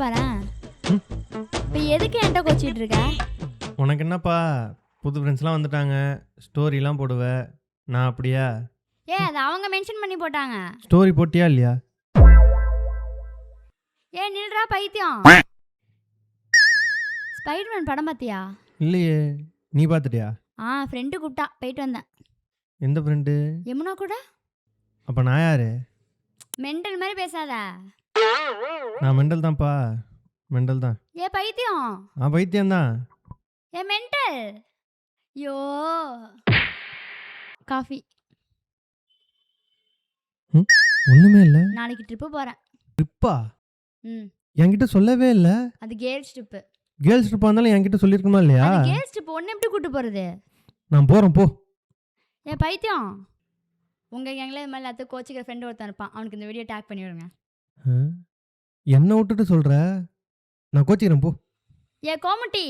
பாரேன். இப்போ எதுக்கு என்கிட்ட கோச்சிட்டு இருக்க? உனக்கு என்னப்பா புது ஃப்ரெண்ட்ஸ்லாம் வந்துட்டாங்க, ஸ்டோரிலாம் போடுவ. நான் அப்படியா? அது அவங்க மென்ஷன் பண்ணி போட்டாங்க. ஸ்டோரி போட்டியா இல்லையா? நில்றா பைத்தியம். ஸ்பைடர்மேன் படம் பார்த்தியா? இல்லையே, நீ பார்த்துட்டியா? ஃப்ரெண்டு கூப்பிட்டா போயிட்டு வந்தேன். எந்த ஃப்ரெண்டு? யமுனா கூட. அப்போ நான் யாரு? மெண்டல் மாதிரி பேசாத. நான் மெண்டல் தான்ப்பா, மெண்டல் தான். பைத்தியம். பைத்தியம் தான். மெண்டல். யோ காஃபி. ஒண்ணுமே இல்லை. நாளைக்கு ட்ரிப்பு போகிறேன். ட்ரிப்பா? என்கிட்ட சொல்லவே இல்லை. அது கேர்ள்ஸ் ட்ரிப்பு. கேர்ள்ஸ் ட்ரிப்பா இருந்தாலும் என்கிட்ட சொல்லியிருக்குமா இல்லையா? கேர்ள்ஸ் ட்ரிப் ஒன்று எப்படி கூட்டு போகிறது? நான் போகிறேன் போ. பைத்தியம். உங்கள் கேங்கில் இது மாதிரி எல்லாத்துக்கும் கோச்சிக்கிற ஃப்ரெண்டு ஒருத்தன் இருப்பான். அவனுக்கு இந்த வீடியோ டேக் பண்ணி விடுங்க. என்னை விட்டுட்டு சொல்கிற? நான் கோச்சிக்கிறேன் போ. கோமட்டி.